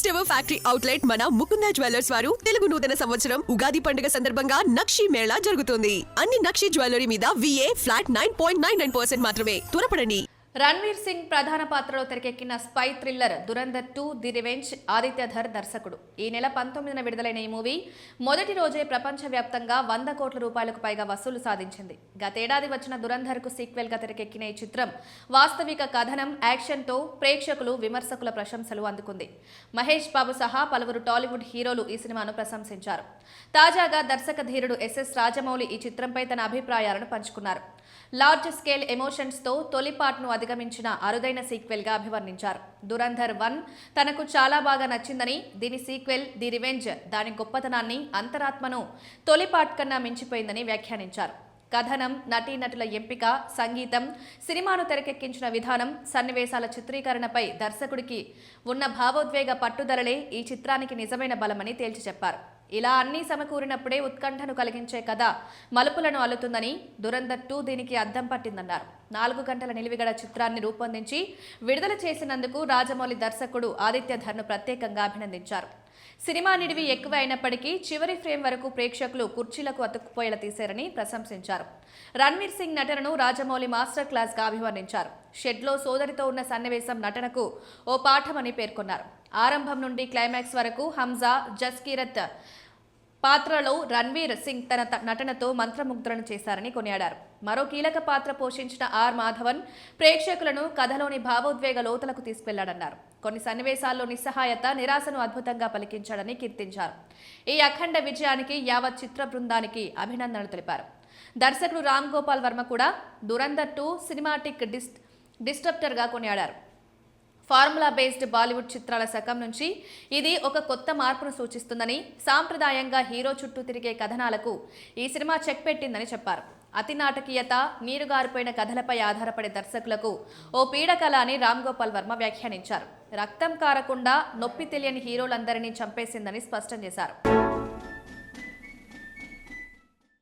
First ever factory outlet మన Mukunda jewellers వారు తెలుగు నూతన సంవత్సరం ఉగాది పండుగ సందర్భంగా నక్షి మేళా జరుగుతుంది. అన్ని నక్షి జ్యువెలరీ మీద VA ఫ్లాట్ 9.99% మాత్రమే. త్వరపడండి. రణ్వీర్ సింగ్ ప్రధాన పాత్రలో తెరకెక్కిన spy thriller Dhurandhar 2 the revenge Aditya Dhar దర్శకుడు. ఈ నెల 19న విడుదలైన ఈ మూవీ మొదటి రోజే ప్రపంచవ్యాప్తంగా 100 కోట్ల రూపాయలకు పైగా వసూలు సాధించింది. గతేడాది వచ్చిన దురంధర్ కు సీక్వెల్ గా తెరకెక్కిన ఈ చిత్రం వాస్తవిక కథనం, యాక్షన్తో ప్రేక్షకులు, విమర్శకుల ప్రశంసలు అందుకుంది. మహేష్ బాబు సహా పలువురు టాలీవుడ్ హీరోలు ఈ సినిమాను ప్రశంసించారు. తాజాగా దర్శక ధీరుడు SS రాజమౌళి ఈ చిత్రంపై తన అభిప్రాయాలను పంచుకున్నారు. లార్జ్ స్కేల్ ఎమోషన్స్ తో తొలి పార్ట్ను అధిగమించిన అరుదైన సీక్వెల్ గా అభివర్ణించారు. దురంధర్ 1 తనకు చాలా బాగా నచ్చిందని, దీని సీక్వెల్ ది రివెంజ్ దాని గొప్పతనాన్ని, అంతరాత్మను తొలి పార్ట్ కన్నా మించిపోయిందని వ్యాఖ్యానించారు. కథనం, నటీనటుల ఎంపిక, సంగీతం, సినిమాను తెరకెక్కించిన విధానం, సన్నివేశాల చిత్రీకరణపై దర్శకుడికి ఉన్న భావోద్వేగ పట్టుదలలే ఈ చిత్రానికి నిజమైన బలమని తేల్చి చెప్పారు. ఇలా అన్నీ సమకూరినప్పుడే ఉత్కంఠను కలిగించే కథ మలుపులను అల్లుతుందని, దురంధర్ 2 దీనికి అద్దం పట్టిందన్నారు. 4 గంటల నిలివిగడ చిత్రాన్ని రూపొందించి విడుదల చేసినందుకు రాజమౌళి దర్శకుడు ఆదిత్య ధర్ను ప్రత్యేకంగా అభినందించారు. సినిమా నిడివి ఎక్కువ అయినప్పటికీ చివరి ఫ్రేమ్ వరకు ప్రేక్షకులు కుర్చీలకు అతుక్కుపోయేలా తీశారని ప్రశంసించారు. రణ్వీర్ సింగ్ నటనను రాజమౌళి మాస్టర్ క్లాస్ గా అభివర్ణించారు. షెడ్లో సోదరితో ఉన్న సన్నివేశం నటనకు ఓ పాఠమని పేర్కొన్నారు. ఆరంభం నుండి క్లైమాక్స్ వరకు హంజా, జస్కీరత్ పాత్రలో రణ్వీర్ సింగ్ తన నటనతో మంత్రముగ్ధులను చేశారని కొనియాడారు. మరో కీలక పాత్ర పోషించిన మాధవన్ ప్రేక్షకులను కథలోని భావోద్వేగ లోతులకు తీసుకెళ్లాడన్నారు. కొన్ని సన్నివేశాల్లో నిస్సహాయత, నిరాశను అద్భుతంగా పలికించాడని కీర్తించారు. ఈ అఖండ విజయానికి యావత్ చిత్ర బృందానికి అభినందనలు తెలిపారు. దర్శకుడు రామ్ గోపాల్ వర్మ కూడా దురంధర్ 2 సినిమాటిక్ డిస్టర్ప్టర్ గా కొనియాడారు. ఫార్ములా బేస్డ్ బాలీవుడ్ చిత్రాల శకం నుంచి ఇది ఒక కొత్త మార్పును సూచిస్తుందని, సాంప్రదాయంగా హీరో చుట్టూ తిరిగే కథనాలకు ఈ సినిమా చెక్ పెట్టిందని చెప్పారు. అతి నాటకీయత, నీరుగారిపోయిన కథలపై ఆధారపడే దర్శకులకు ఓ పీడకల అని రామ్ గోపాల్ వర్మ వ్యాఖ్యానించారు. రక్తం కారకుండా నొప్పి తెలియని హీరోలందరినీ చంపేసిందని స్పష్టం చేశారు.